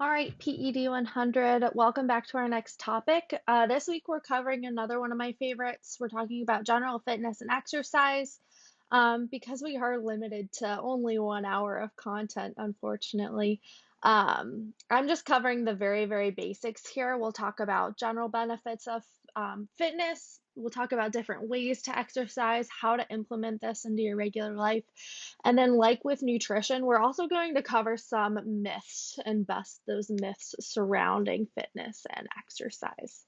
All right, PED 100, welcome back to our next topic. This week we're covering another one of my favorites. We're talking about general fitness and exercise. Because we are limited to only 1 hour of content, unfortunately. I'm just covering the very, very basics here. We'll talk about general benefits of fitness. We'll talk about different ways to exercise, how to implement this into your regular life. And then, like with nutrition, we're also going to cover some myths and bust those myths surrounding fitness and exercise.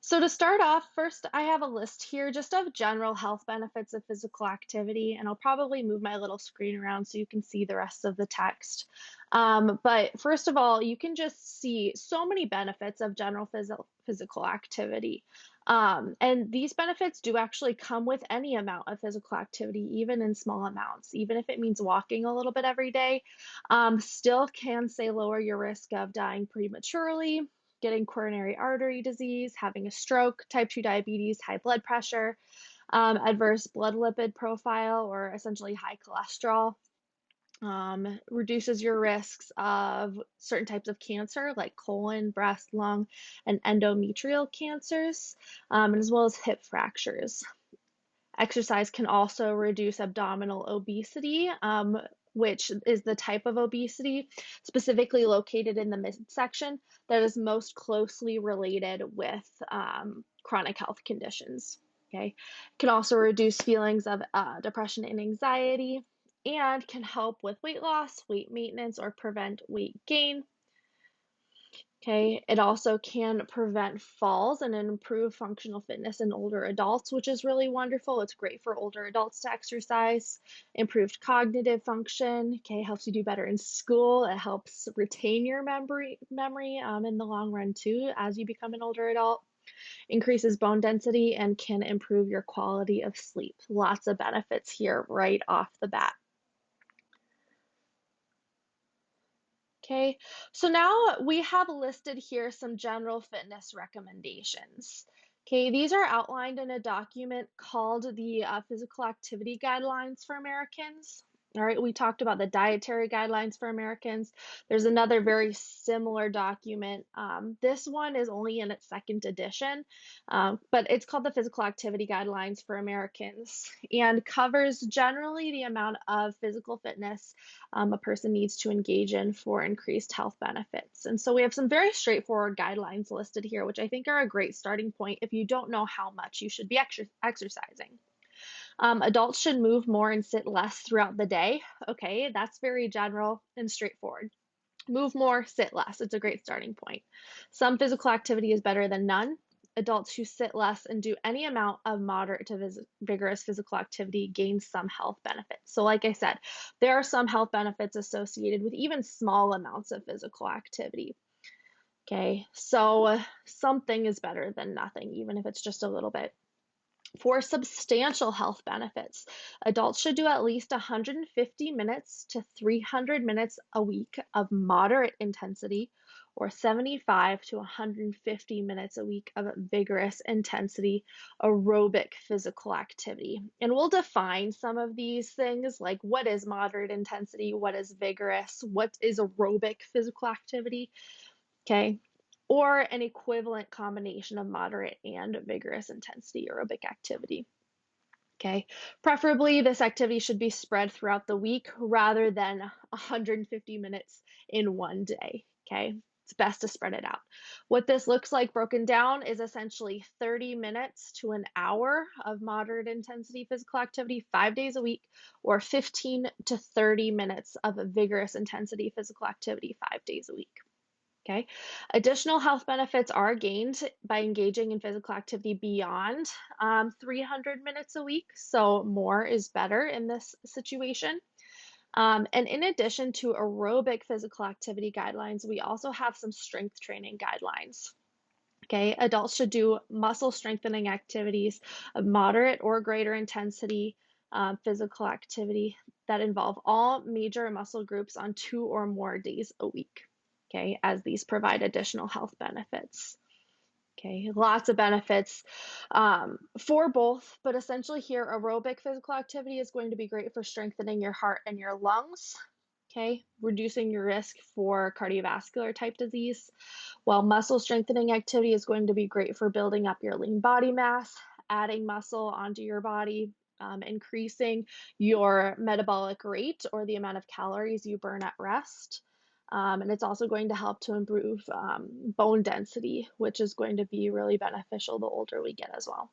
So to start off, first I have a list here just of general health benefits of physical activity, and I'll probably move my little screen around so you can see the rest of the text. But first of all, you can just see so many benefits of general physical activity. And these benefits do actually come with any amount of physical activity, even in small amounts, even if it means walking a little bit every day, still can say lower your risk of dying prematurely, getting coronary artery disease, having a stroke, type 2 diabetes, high blood pressure, adverse blood lipid profile, or essentially high cholesterol. Reduces your risks of certain types of cancer like colon, breast, lung, and endometrial cancers, as well as hip fractures. Exercise can also reduce abdominal obesity, which is the type of obesity specifically located in the midsection that is most closely related with chronic health conditions. Okay, can also reduce feelings of depression and anxiety, and can help with weight loss, weight maintenance, or prevent weight gain. Okay, it also can prevent falls and improve functional fitness in older adults, which is really wonderful. It's great for older adults to exercise. Improved cognitive function, okay, helps you do better in school. It helps retain your memory in the long run too as you become an older adult. Increases bone density and can improve your quality of sleep. Lots of benefits here right off the bat. Okay, so now we have listed here some general fitness recommendations. Okay, these are outlined in a document called the Physical Activity Guidelines for Americans. All right, we talked about the dietary guidelines for Americans. There's another very similar document. This one is only in its second edition, but it's called the Physical Activity Guidelines for Americans and covers generally the amount of physical fitness a person needs to engage in for increased health benefits. And so we have some very straightforward guidelines listed here, which I think are a great starting point if you don't know how much you should be exercising. Adults should move more and sit less throughout the day. Okay, that's very general and straightforward. Move more, sit less. It's a great starting point. Some physical activity is better than none. Adults who sit less and do any amount of moderate to vigorous physical activity gain some health benefits. So, like I said, there are some health benefits associated with even small amounts of physical activity. Okay, so something is better than nothing, even if it's just a little bit. For substantial health benefits, adults should do at least 150 minutes to 300 minutes a week of moderate intensity or 75 to 150 minutes a week of vigorous intensity aerobic physical activity. And we'll define some of these things like what is moderate intensity, what is vigorous, what is aerobic physical activity. Okay, or an equivalent combination of moderate and vigorous intensity aerobic activity. Okay, preferably this activity should be spread throughout the week rather than 150 minutes in one day. Okay, it's best to spread it out. What this looks like broken down is essentially 30 minutes to an hour of moderate intensity physical activity 5 days a week, or 15 to 30 minutes of vigorous intensity physical activity 5 days a week. Okay. Additional health benefits are gained by engaging in physical activity beyond 300 minutes a week. So more is better in this situation. And in addition to aerobic physical activity guidelines, we also have some strength training guidelines. Okay, adults should do muscle strengthening activities of moderate or greater intensity physical activity that involve all major muscle groups on 2 or more days a week. Okay, as these provide additional health benefits. Okay, lots of benefits for both, but essentially here, aerobic physical activity is going to be great for strengthening your heart and your lungs, okay, reducing your risk for cardiovascular type disease, while muscle strengthening activity is going to be great for building up your lean body mass, adding muscle onto your body, increasing your metabolic rate or the amount of calories you burn at rest. And it's also going to help to improve bone density, which is going to be really beneficial the older we get as well.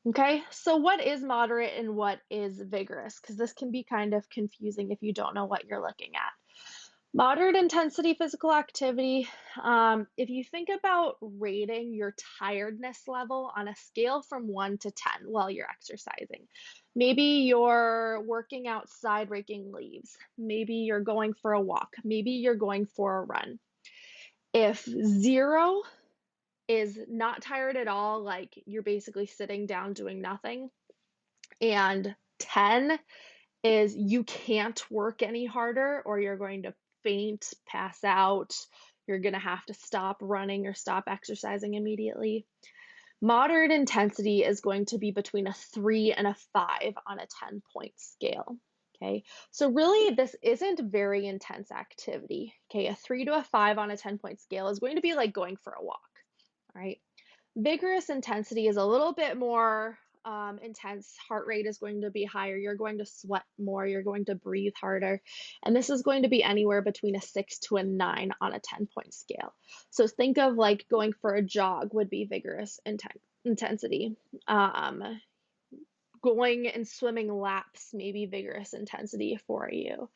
Okay, so what is moderate and what is vigorous? Because this can be kind of confusing if you don't know what you're looking at. Moderate intensity physical activity, if you think about rating your tiredness level on a scale from 1 to 10 while you're exercising, maybe you're working outside raking leaves, maybe you're going for a walk, maybe you're going for a run. If 0 is not tired at all, like you're basically sitting down doing nothing, and 10 is you can't work any harder or you're going to faint, pass out, you're going to have to stop running or stop exercising immediately. Moderate intensity is going to be between a 3 and a 5 on a 10-point scale. Okay, so really this isn't very intense activity. Okay, a 3 to a 5 on a 10-point scale is going to be like going for a walk. All right. Vigorous intensity is a little bit more intense. Heart rate is going to be higher. You're going to sweat more. You're going to breathe harder. And this is going to be anywhere between a 6 to a 9 on a 10-point scale. So think of like going for a jog would be vigorous intensity. Going and swimming laps, maybe vigorous intensity for you.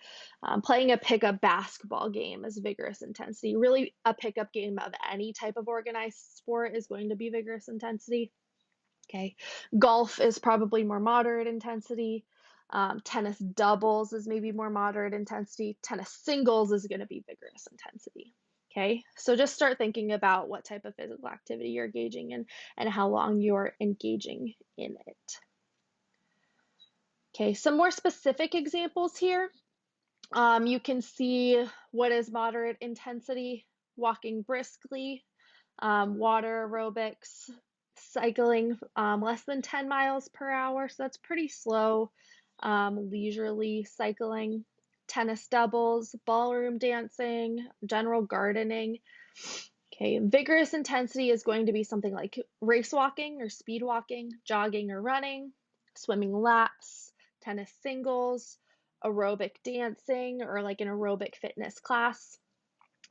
Playing a pickup basketball game is vigorous intensity. Really, a pickup game of any type of organized sport is going to be vigorous intensity. Okay. Golf is probably more moderate intensity. Tennis doubles is maybe more moderate intensity. Tennis singles is going to be vigorous intensity. Okay. So just start thinking about what type of physical activity you're engaging in and how long you're engaging in it. Okay, some more specific examples here. You can see what is moderate intensity: walking briskly, water aerobics, cycling less than 10 miles per hour, so that's pretty slow, leisurely cycling, tennis doubles, ballroom dancing, general gardening. Okay, vigorous intensity is going to be something like race walking or speed walking, jogging or running, swimming laps, tennis singles, aerobic dancing or like an aerobic fitness class,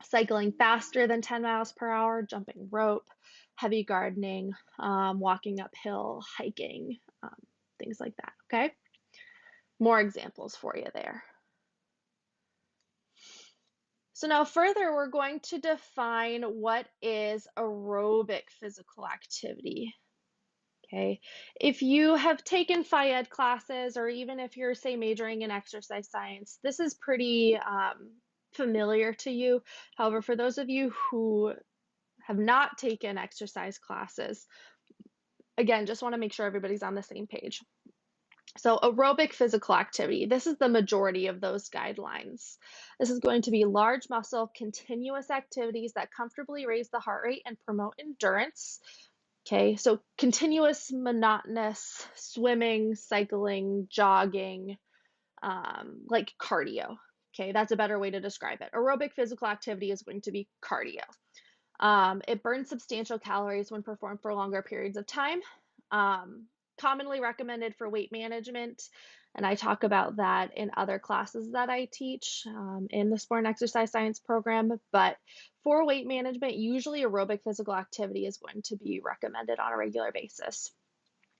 cycling faster than 10 miles per hour, jumping rope, heavy gardening, walking uphill, hiking, things like that, okay? More examples for you there. So now further, we're going to define what is aerobic physical activity. Okay, if you have taken PHYED classes, or even if you're, say, majoring in exercise science, this is pretty familiar to you. However, for those of you who have not taken exercise classes, again, just want to make sure everybody's on the same page. So aerobic physical activity, this is the majority of those guidelines. This is going to be large muscle, continuous activities that comfortably raise the heart rate and promote endurance. Okay, so continuous, monotonous swimming, cycling, jogging, like cardio. Okay, that's a better way to describe it. Aerobic physical activity is going to be cardio. It burns substantial calories when performed for longer periods of time. Commonly recommended for weight management, and I talk about that in other classes that I teach in the sport and exercise science program. But for weight management, usually aerobic physical activity is going to be recommended on a regular basis.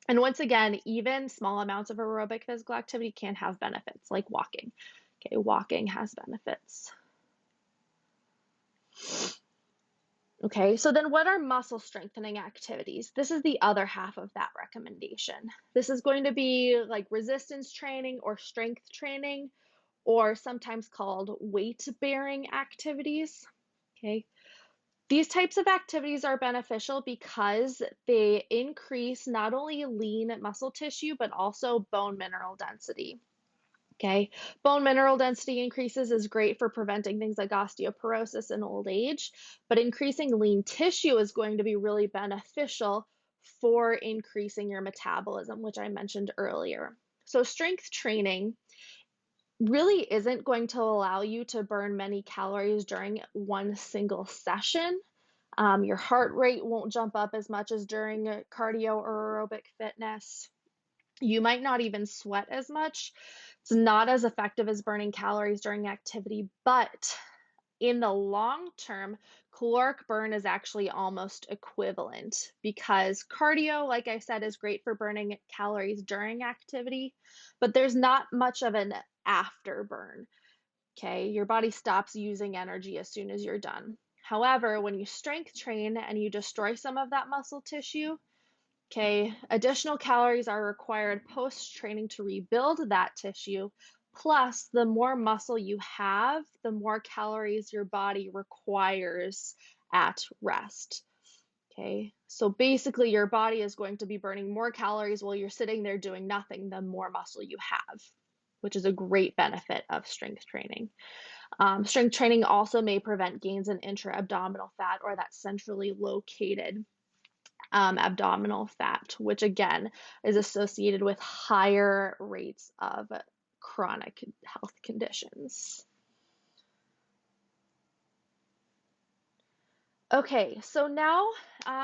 And once again, even small amounts of aerobic physical activity can have benefits, like walking. Okay, walking has benefits. Okay, so then what are muscle strengthening activities? This is the other half of that recommendation. This is going to be like resistance training or strength training, or sometimes called weight-bearing activities. Okay, these types of activities are beneficial because they increase not only lean muscle tissue, but also bone mineral density. Okay, bone mineral density increases is great for preventing things like osteoporosis in old age, but increasing lean tissue is going to be really beneficial for increasing your metabolism, which I mentioned earlier. So, strength training really isn't going to allow you to burn many calories during one single session. Your heart rate won't jump up as much as during cardio or aerobic fitness. You might not even sweat as much. It's not as effective as burning calories during activity, but in the long term, caloric burn is actually almost equivalent because cardio, like I said, is great for burning calories during activity, but there's not much of an afterburn. Okay, your body stops using energy as soon as you're done. However, when you strength train and you destroy some of that muscle tissue, okay, additional calories are required post-training to rebuild that tissue. Plus, the more muscle you have, the more calories your body requires at rest. Okay, so basically, your body is going to be burning more calories while you're sitting there doing nothing, the more muscle you have, which is a great benefit of strength training. Strength training also may prevent gains in intra-abdominal fat or that centrally located abdominal fat, which again is associated with higher rates of chronic health conditions. Okay, so now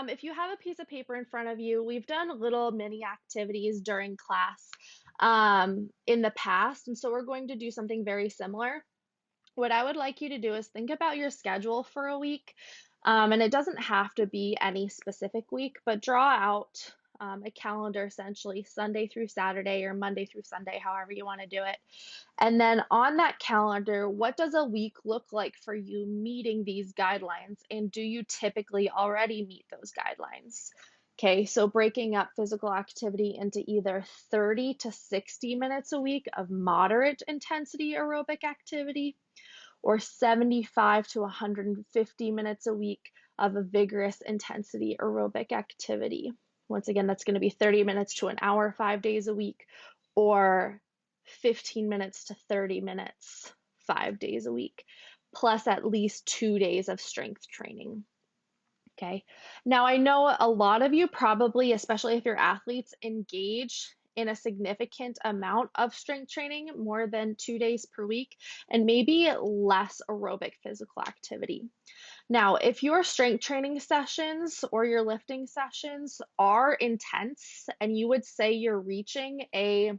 if you have a piece of paper in front of you, we've done little mini activities during class in the past, and so we're going to do something very similar. What I would like you to do is think about your schedule for a week. And it doesn't have to be any specific week, but draw out a calendar essentially Sunday through Saturday or Monday through Sunday, however you want to do it. And then on that calendar, what does a week look like for you meeting these guidelines? And do you typically already meet those guidelines? Okay, so breaking up physical activity into either 30 to 60 minutes a week of moderate intensity aerobic activity or 75 to 150 minutes a week of a vigorous intensity aerobic activity. Once again, that's going to be 30 minutes to an hour, 5 days a week, or 15 minutes to 30 minutes, 5 days a week, plus at least 2 days of strength training. Okay. Now, I know a lot of you probably, especially if you're athletes, engage in a significant amount of strength training, more than 2 days per week, and maybe less aerobic physical activity. Now, if your strength training sessions or your lifting sessions are intense and you would say you're reaching a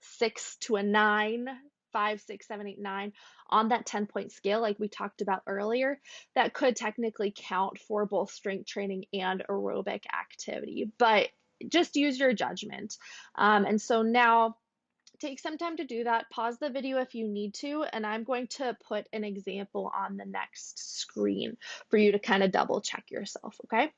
6 to a 9, 5, 6, 7, 8, 9 on that 10-point scale, like we talked about earlier, that could technically count for both strength training and aerobic activity. But just use your judgment. And so now take some time to do that. Pause the video if you need to, and I'm going to put an example on the next screen for you to kind of double check yourself, okay?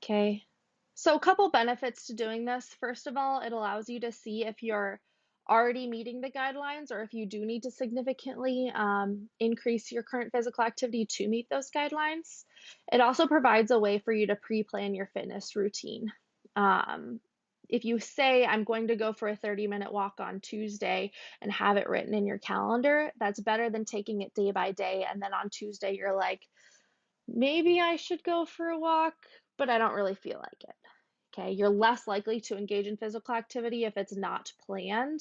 Okay, so a couple benefits to doing this. First of all, it allows you to see if you're already meeting the guidelines or if you do need to significantly increase your current physical activity to meet those guidelines. It also provides a way for you to pre-plan your fitness routine. If you say, I'm going to go for a 30-minute walk on Tuesday and have it written in your calendar, that's better than taking it day by day. And then on Tuesday, you're like, maybe I should go for a walk, but I don't really feel like it. Okay, you're less likely to engage in physical activity if it's not planned,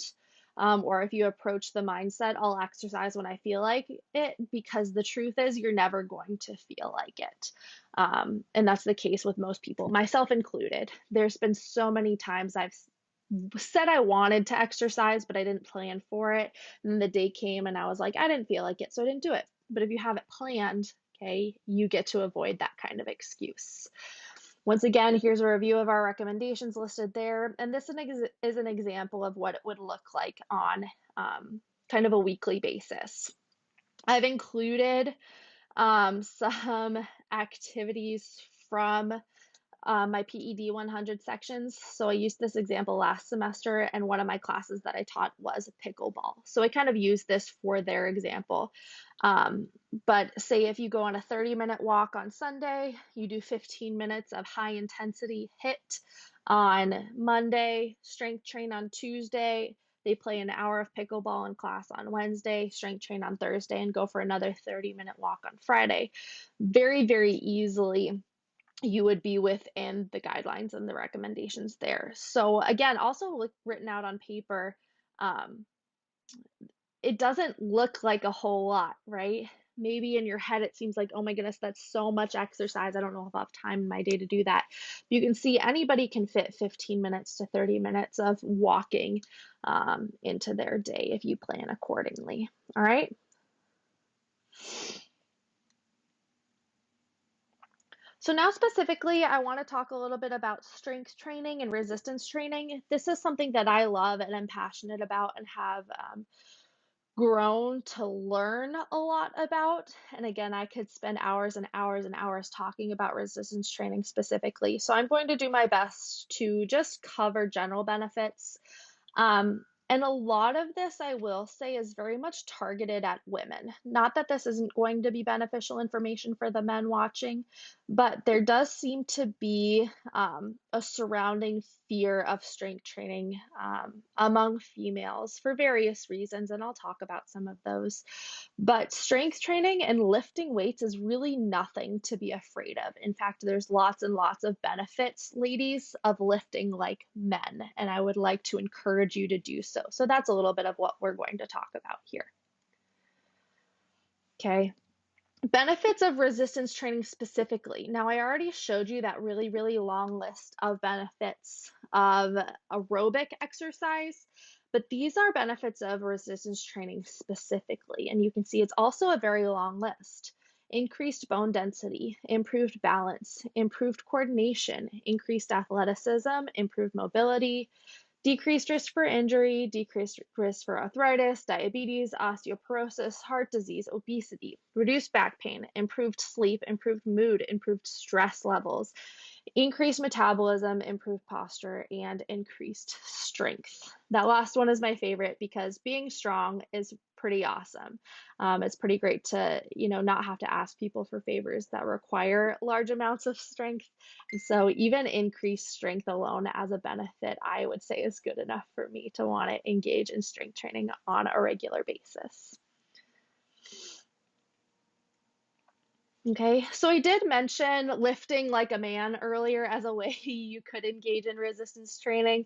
or if you approach the mindset, I'll exercise when I feel like it, because the truth is you're never going to feel like it. And that's the case with most people, myself included. There's been so many times I've said I wanted to exercise, but I didn't plan for it. And then the day came and I was like, I didn't feel like it, so I didn't do it. But if you have it planned, okay, you get to avoid that kind of excuse. Once again, here's a review of our recommendations listed there, and this is an example of what it would look like on kind of a weekly basis. I've included some activities from my PED 100 sections. So I used this example last semester, and one of my classes that I taught was pickleball. So I kind of used this for their example. Um, but say if you go on a 30-minute walk on Sunday, you do 15 minutes of high intensity HIIT on Monday, strength train on Tuesday. They play an hour of pickleball in class on Wednesday, strength train on Thursday, and go for another 30-minute walk on Friday. Very, very easily you would be within the guidelines and the recommendations there. So again, also written out on paper, um, it doesn't look like a whole lot, right? Maybe in your head it seems like, oh my goodness, that's so much exercise. I don't know if I'll have time in my day to do that. You can see anybody can fit 15 minutes to 30 minutes of walking into their day if you plan accordingly. All right. So now specifically, I want to talk a little bit about strength training and resistance training. This is something that I love and I'm passionate about and have grown to learn a lot about. And again, I could spend hours and hours and hours talking about resistance training specifically. So I'm going to do my best to just cover general benefits. And a lot of this, I will say, is very much targeted at women. Not that this isn't going to be beneficial information for the men watching, but there does seem to be a surrounding fear of strength training among females for various reasons, and I'll talk about some of those. But strength training and lifting weights is really nothing to be afraid of. In fact, there's lots and lots of benefits, ladies, of lifting like men, and I would like to encourage you to do so. So that's a little bit of what we're going to talk about here. Okay. Benefits of resistance training specifically. Now, I already showed you that really, really long list of benefits of aerobic exercise, but these are benefits of resistance training specifically. And you can see it's also a very long list. Increased bone density, improved balance, improved coordination, increased athleticism, improved mobility, decreased risk for injury, decreased risk for arthritis, diabetes, osteoporosis, heart disease, obesity, reduced back pain, improved sleep, improved mood, improved stress levels, increased metabolism, improved posture, and increased strength. That last one is my favorite because being strong is pretty awesome. It's pretty great to, not have to ask people for favors that require large amounts of strength. And so even increased strength alone as a benefit, I would say is good enough for me to want to engage in strength training on a regular basis. Okay, so I did mention lifting like a man earlier as a way you could engage in resistance training.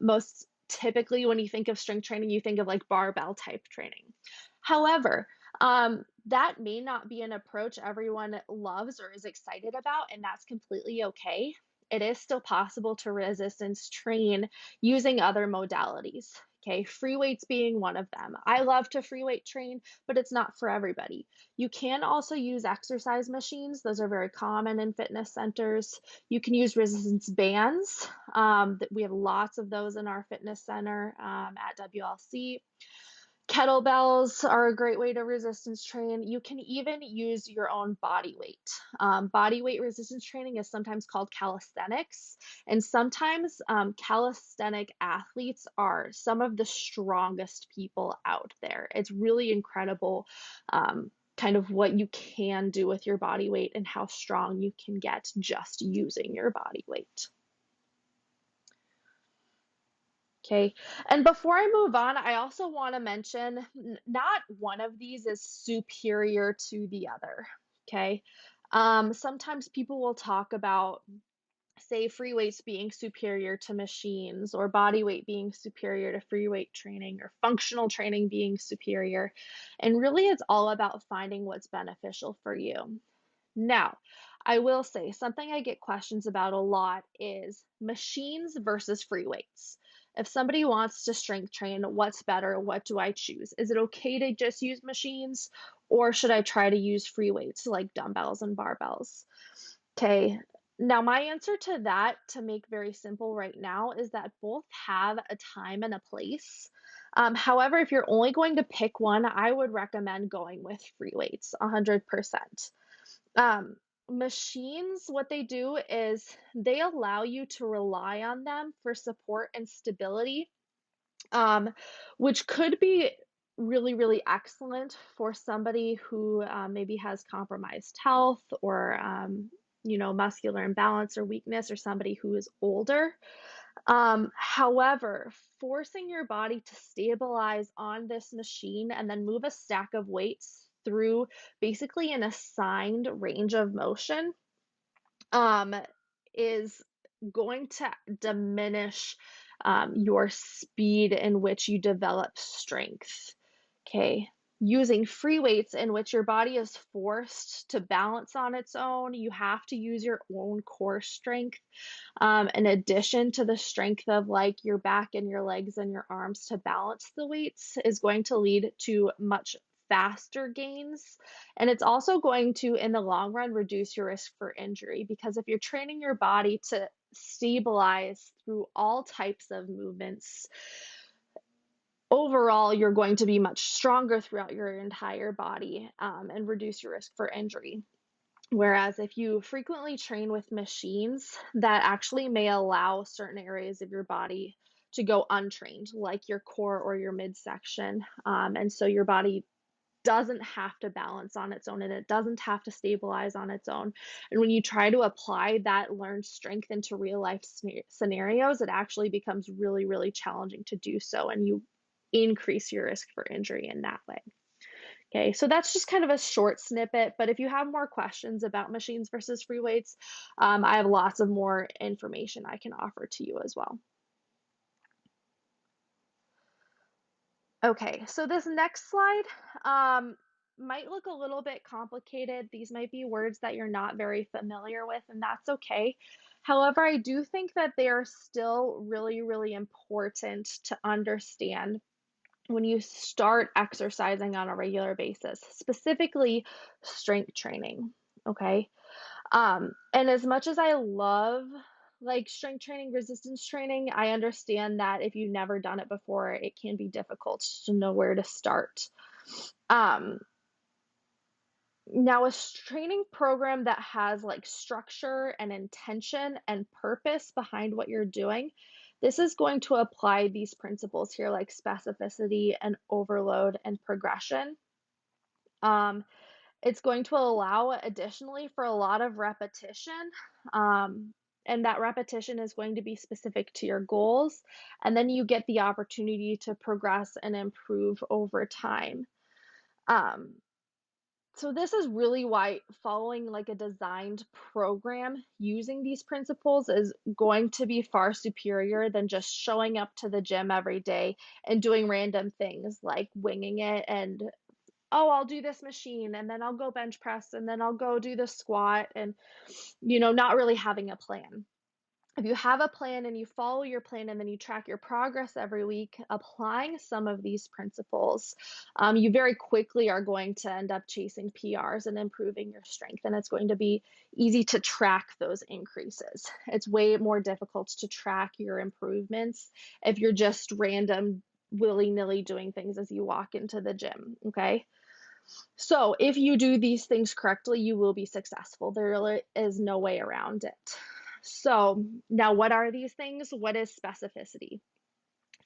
Most typically, when you think of strength training, you think of like barbell type training. However, that may not be an approach everyone loves or is excited about, and that's completely okay. It is still possible to resistance train using other modalities. Okay, free weights being one of them. I love to free weight train, but it's not for everybody. You can also use exercise machines. Those are very common in fitness centers. You can use resistance bands. We have lots of those in our fitness center at WLC. Kettlebells are a great way to resistance train. You can even use your own body weight. Body weight resistance training is sometimes called calisthenics, and sometimes calisthenic athletes are some of the strongest people out there. It's really incredible, kind of what you can do with your body weight and how strong you can get just using your body weight. Okay, and before I move on, I also want to mention not one of these is superior to the other. Okay, sometimes people will talk about, say, free weights being superior to machines, or body weight being superior to free weight training, or functional training being superior. And really, it's all about finding what's beneficial for you. Now, I will say something I get questions about a lot is machines versus free weights. If somebody wants to strength train, what's better? What do I choose? Is it okay to just use machines, or should I try to use free weights like dumbbells and barbells? Okay. Now, my answer to that, to make very simple right now, is that both have a time and a place. However, if you're only going to pick one, I would recommend going with free weights 100%. Machines, what they do is they allow you to rely on them for support and stability, um, which could be really, really excellent for somebody who maybe has compromised health or, muscular imbalance or weakness, or somebody who is older. However, forcing your body to stabilize on this machine and then move a stack of weights through basically an assigned range of motion um, is going to diminish your speed in which you develop strength. Okay. Using free weights in which your body is forced to balance on its own, you have to use your own core strength, in addition to the strength of like your back and your legs and your arms to balance the weights, is going to lead to much faster gains. And it's also going to, in the long run, reduce your risk for injury, because if you're training your body to stabilize through all types of movements, overall, you're going to be much stronger throughout your entire body, and reduce your risk for injury. Whereas if you frequently train with machines, that actually may allow certain areas of your body to go untrained, like your core or your midsection. And so your body doesn't have to balance on its own, and it doesn't have to stabilize on its own. And when you try to apply that learned strength into real life scenarios, it actually becomes really, really challenging to do so. And you increase your risk for injury in that way. Okay, so that's just kind of a short snippet, but if you have more questions about machines versus free weights, I have lots of more information I can offer to you as well. Okay, so this next slide might look a little bit complicated. These might be words that you're not very familiar with, and that's okay. However, I do think that they are still really, really important to understand when you start exercising on a regular basis, specifically strength training. Okay. And as much as I love like strength training, resistance training, I understand that if you've never done it before, it can be difficult to know where to start. Um, Now, a training program that has like structure and intention and purpose behind what you're doing, this is going to apply these principles here, like specificity and overload and progression. Um, it's going to allow additionally for a lot of repetition. Um, and that repetition is going to be specific to your goals. And then you get the opportunity to progress and improve over time. Um, so this is really why following like a designed program using these principles is going to be far superior than just showing up to the gym every day and doing random things like winging it and, oh, I'll do this machine and then I'll go bench press and then I'll go do the squat and, not really having a plan. If you have a plan and you follow your plan and then you track your progress every week, applying some of these principles, you very quickly are going to end up chasing PRs and improving your strength. And it's going to be easy to track those increases. It's way more difficult to track your improvements if you're just random, willy nilly doing things as you walk into the gym. Okay. So if you do these things correctly, you will be successful. There really is no way around it. So now what are these things? What is specificity?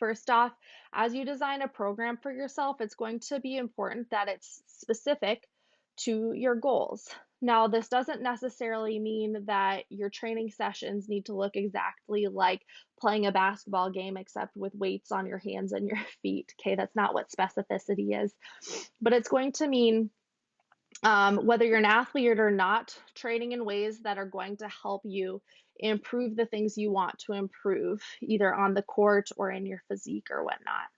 First off, as you design a program for yourself, it's going to be important that it's specific to your goals. Now, this doesn't necessarily mean that your training sessions need to look exactly like playing a basketball game, except with weights on your hands and your feet. Okay, that's not what specificity is. But it's going to mean whether you're an athlete or not, training in ways that are going to help you improve the things you want to improve, either on the court or in your physique or whatnot.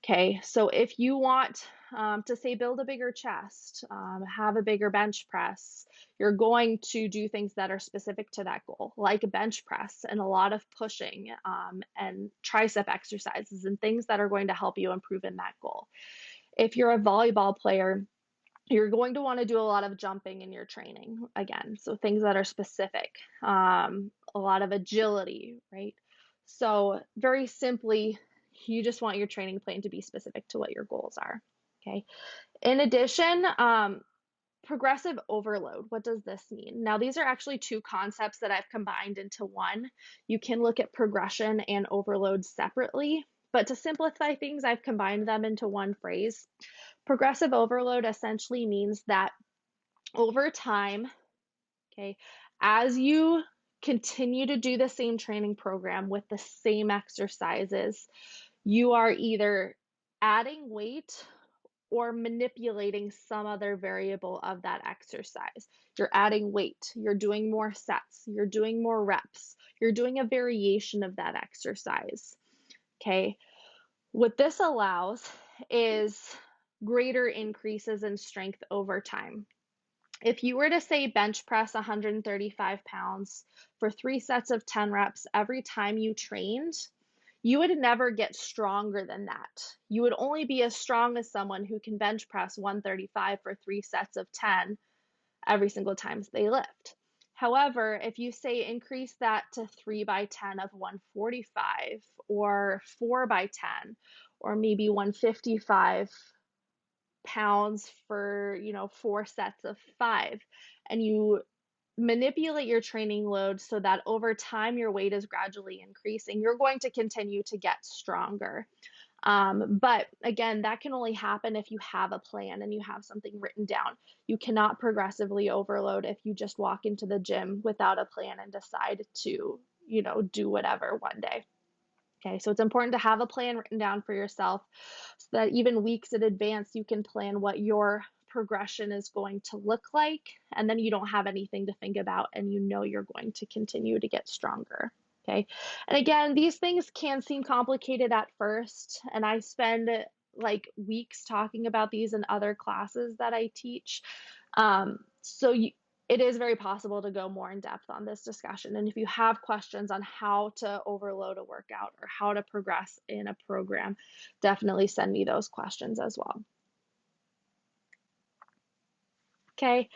Okay, so if you want to say build a bigger chest, have a bigger bench press, you're going to do things that are specific to that goal, like a bench press and a lot of pushing and tricep exercises and things that are going to help you improve in that goal. If you're a volleyball player, you're going to want to do a lot of jumping in your training again. So things that are specific, a lot of agility, right? So very simply, you just want your training plan to be specific to what your goals are. Okay. In addition, Progressive overload, what does this mean? Now, these are actually two concepts that I've combined into one. You can look at progression and overload separately, but to simplify things, I've combined them into one phrase. Progressive overload essentially means that over time, okay, as you continue to do the same training program with the same exercises, you are either adding weight or manipulating some other variable of that exercise. You're adding weight, you're doing more sets, you're doing more reps, you're doing a variation of that exercise. Okay. What this allows is greater increases in strength over time. If you were to say bench press 135 pounds for 3 sets of 10 reps every time you trained, you would never get stronger than that. You would only be as strong as someone who can bench press 135 for 3 sets of 10 every single time they lift. However, if you say increase that to 3 by 10 of 145 or 4 by 10 or maybe 155 pounds for, 4 sets of 5, and you manipulate your training load so that over time your weight is gradually increasing, you're going to continue to get stronger. But again, that can only happen if you have a plan and you have something written down. You cannot progressively overload if you just walk into the gym without a plan and decide to, do whatever one day. Okay, so it's important to have a plan written down for yourself so that even weeks in advance you can plan what your progression is going to look like, and then you don't have anything to think about and you know you're going to continue to get stronger. Okay, and again, these things can seem complicated at first, and I spend like weeks talking about these in other classes that I teach. It is very possible to go more in depth on this discussion. And if you have questions on how to overload a workout or how to progress in a program, definitely send me those questions as well. Okay,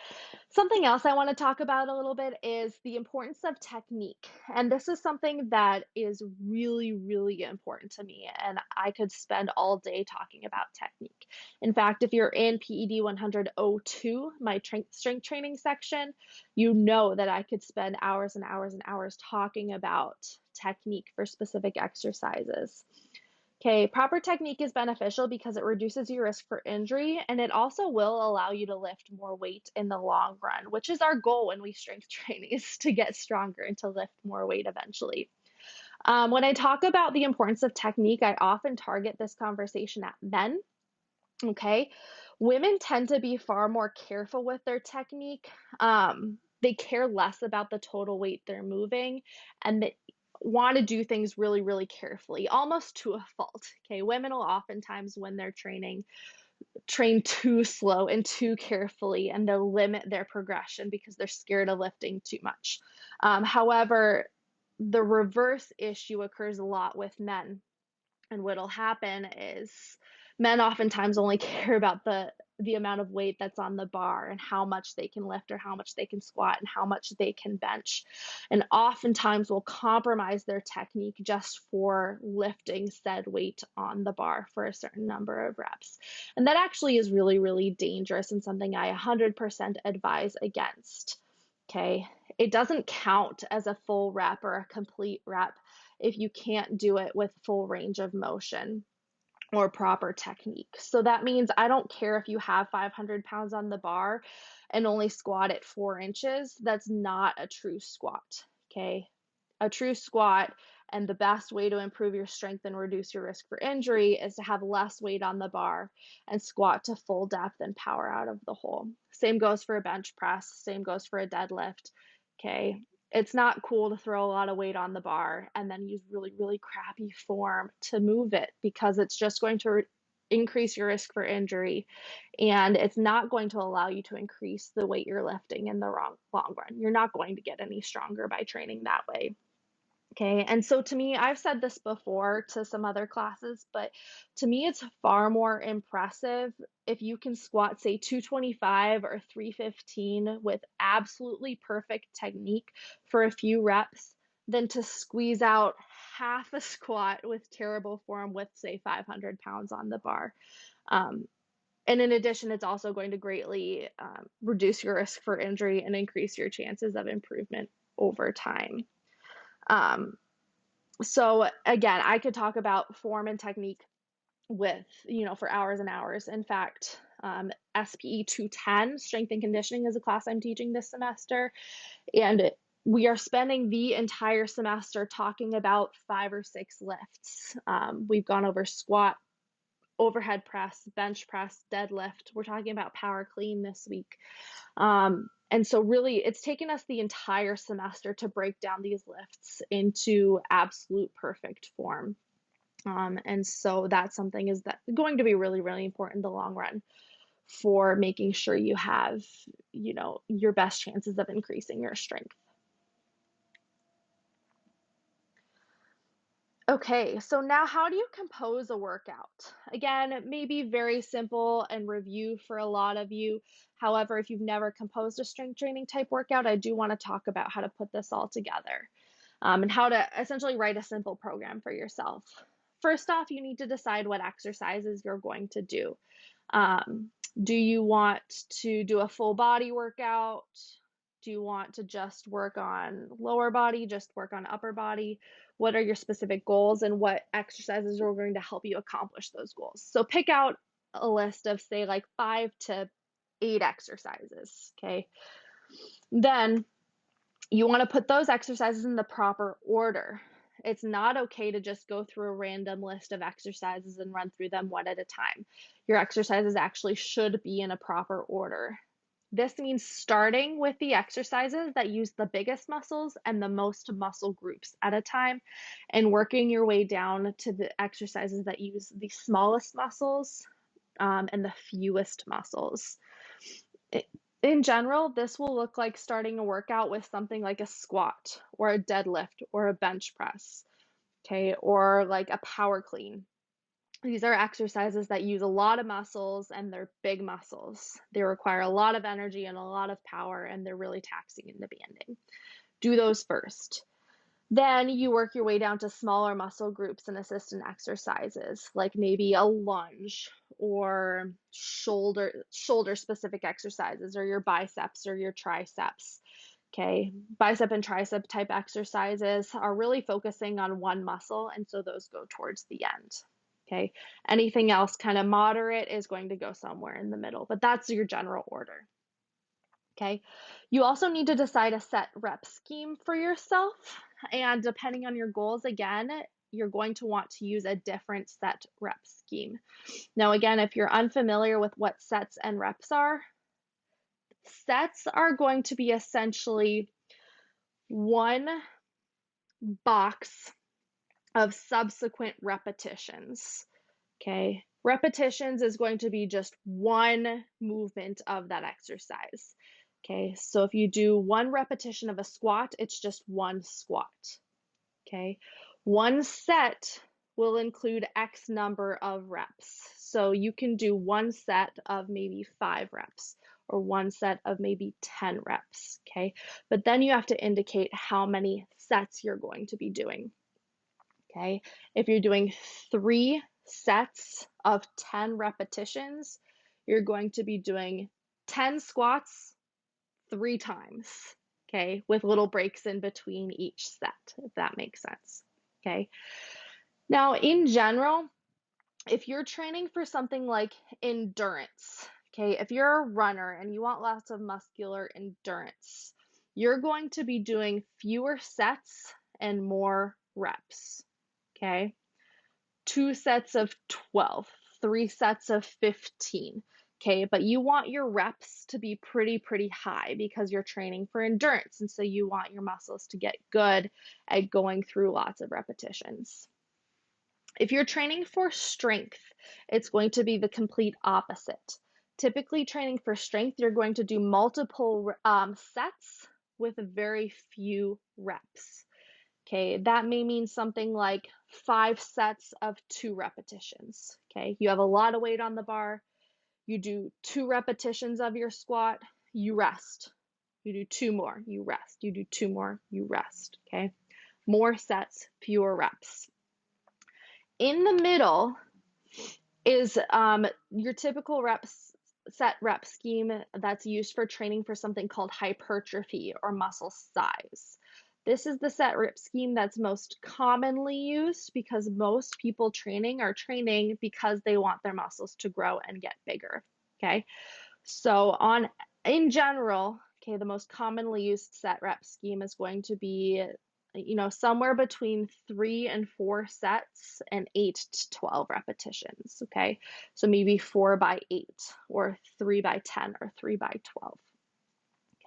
something else I want to talk about a little bit is the importance of technique. And this is something that is really, really important to me. And I could spend all day talking about technique. In fact, if you're in PED 100-02, my strength training section, you know that I could spend hours and hours and hours talking about technique for specific exercises. Okay, proper technique is beneficial because it reduces your risk for injury, and it also will allow you to lift more weight in the long run, which is our goal when we strength train, is to get stronger and to lift more weight eventually. When I talk about the importance of technique, I often target this conversation at men. Okay, women tend to be far more careful with their technique. They care less about the total weight they're moving, and they want to do things really, really carefully, almost to a fault. Okay, women will oftentimes, when they're training, train too slow and too carefully, and they'll limit their progression because they're scared of lifting too much. However, the reverse issue occurs a lot with men. And what'll happen is men oftentimes only care about the amount of weight that's on the bar and how much they can lift or how much they can squat and how much they can bench. And oftentimes will compromise their technique just for lifting said weight on the bar for a certain number of reps. And that actually is really, really dangerous and something I 100% advise against. Okay, it doesn't count as a full rep or a complete rep if you can't do it with full range of motion or proper technique. So that means I don't care if you have 500 pounds on the bar and only squat at 4 inches. That's not a true squat. Okay, a true squat, and the best way to improve your strength and reduce your risk for injury is to have less weight on the bar and squat to full depth and power out of the hole. Same goes for a bench press, same goes for a deadlift. Okay, it's not cool to throw a lot of weight on the bar and then use really, really crappy form to move it, because it's just going to increase your risk for injury, and it's not going to allow you to increase the weight you're lifting in the long run. You're not going to get any stronger by training that way. Okay, and so to me, I've said this before to some other classes, but to me, it's far more impressive if you can squat, say, 225 or 315 with absolutely perfect technique for a few reps than to squeeze out half a squat with terrible form with, say, 500 pounds on the bar. Um, And in addition, it's also going to greatly reduce your risk for injury and increase your chances of improvement over time. Um, so again, I could talk about form and technique with, for hours and hours. In fact, SPE 210, strength and conditioning, is a class I'm teaching this semester. And we are spending the entire semester talking about 5 or 6 lifts. We've gone over squat, overhead press, bench press, deadlift. We're talking about power clean this week. And so really it's taken us the entire semester to break down these lifts into absolute perfect form. And so that's something is that going to be really, really important in the long run for making sure you have, your best chances of increasing your strength. Okay, so now how do you compose a workout? Again, it may be very simple and review for a lot of you. However, if you've never composed a strength training type workout, I do want to talk about how to put this all together, and how to essentially write a simple program for yourself. First off, you need to decide what exercises you're going to do. Do you want to do a full body workout? Do you want to just work on lower body, just work on upper body? What are your specific goals and what exercises are going to help you accomplish those goals? So pick out a list of, say, like 5 to 8 exercises, okay? Then you want to put those exercises in the proper order. It's not okay to just go through a random list of exercises and run through them one at a time. Your exercises actually should be in a proper order. This means starting with the exercises that use the biggest muscles and the most muscle groups at a time, and working your way down to the exercises that use the smallest muscles and the fewest muscles. In general, this will look like starting a workout with something like a squat or a deadlift or a bench press, okay, or like a power clean. These are exercises that use a lot of muscles and they're big muscles. They require a lot of energy and a lot of power, and they're really taxing and demanding. Do those first. Then you work your way down to smaller muscle groups and assistant exercises, like maybe a lunge or shoulder specific exercises, or your biceps or your triceps. Okay, bicep and tricep type exercises are really focusing on one muscle, and so those go towards the end. Okay, anything else kind of moderate is going to go somewhere in the middle, but that's your general order. Okay, you also need to decide a set rep scheme for yourself, and depending on your goals, again, you're going to want to use a different set rep scheme. Now, again, if you're unfamiliar with what sets and reps are, sets are going to be essentially one box of subsequent repetitions. Okay, repetitions is going to be just one movement of that exercise. Okay, so if you do one repetition of a squat, it's just one squat. Okay, one set will include X number of reps. So you can do one set of maybe 5 reps or one set of maybe 10 reps. Okay, but then you have to indicate how many sets you're going to be doing. Okay, if you're doing 3 sets of 10 repetitions, you're going to be doing 10 squats 3 times, okay, with little breaks in between each set, if that makes sense. Okay, now in general, if you're training for something like endurance, okay, if you're a runner and you want lots of muscular endurance, you're going to be doing fewer sets and more reps. Okay, 2 sets of 12, 3 sets of 15. Okay, but you want your reps to be pretty high because you're training for endurance. And so you want your muscles to get good at going through lots of repetitions. If you're training for strength, it's going to be the complete opposite. Typically, training for strength, you're going to do multiple sets with very few reps. Okay, that may mean something like 5 sets of 2 repetitions. Okay, you have a lot of weight on the bar. You do 2 repetitions of your squat, you rest. You do 2 more, you rest. You do 2 more, you rest. Okay, more sets, fewer reps. In the middle, is your typical set rep scheme that's used for training for something called hypertrophy or muscle size. This is the set rep scheme that's most commonly used because most people training are training because they want their muscles to grow and get bigger. Okay. So in general, okay, the most commonly used set rep scheme is going to be, somewhere between 3 and 4 sets and 8 to 12 repetitions. Okay. So maybe 4 by 8 or 3 by 10 or 3 by 12.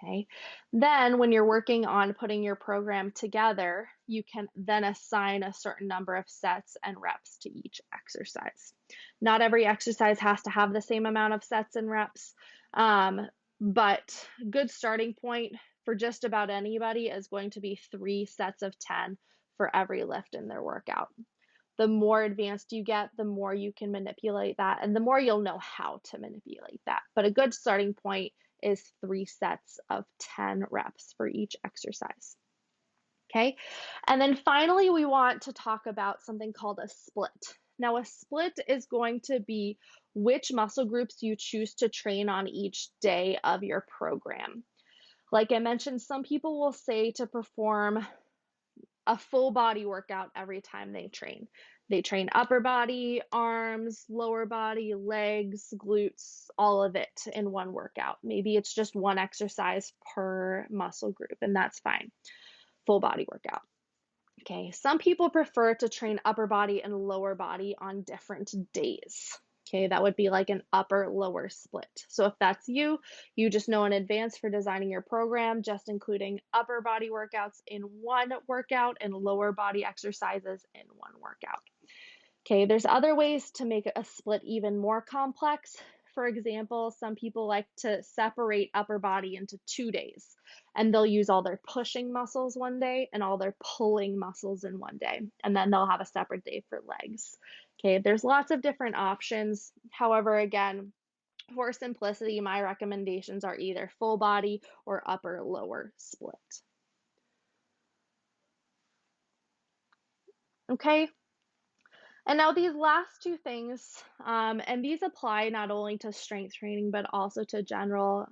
Okay. Then when you're working on putting your program together, you can then assign a certain number of sets and reps to each exercise. Not every exercise has to have the same amount of sets and reps, but good starting point for just about anybody is going to be 3 sets of 10 for every lift in their workout. The more advanced you get, the more you can manipulate that, and the more you'll know how to manipulate that. But a good starting point is 3 sets of 10 reps for each exercise. Okay. And then finally, we want to talk about something called a split. Now, a split is going to be which muscle groups you choose to train on each day of your program. Like I mentioned, some people will say to perform a full body workout every time they train. They train upper body, arms, lower body, legs, glutes, all of it in one workout. Maybe it's just one exercise per muscle group, and that's fine. Full body workout. Okay, some people prefer to train upper body and lower body on different days. Okay, that would be like an upper lower split. So if that's you, you just know in advance for designing your program, just including upper body workouts in one workout and lower body exercises in one workout. Okay, there's other ways to make a split even more complex. For example, some people like to separate upper body into 2 days, and they'll use all their pushing muscles one day and all their pulling muscles in one day, and then they'll have a separate day for legs. Okay, there's lots of different options. However, again, for simplicity, my recommendations are either full body or upper lower split. Okay, and now these last two things, and these apply not only to strength training, but also to general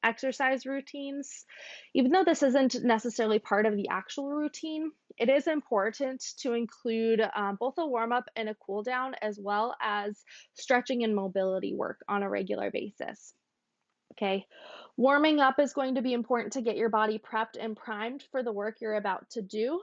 exercise routines. Even though this isn't necessarily part of the actual routine, it is important to include both a warm up and a cool down, as well as stretching and mobility work on a regular basis. Okay, warming up is going to be important to get your body prepped and primed for the work you're about to do.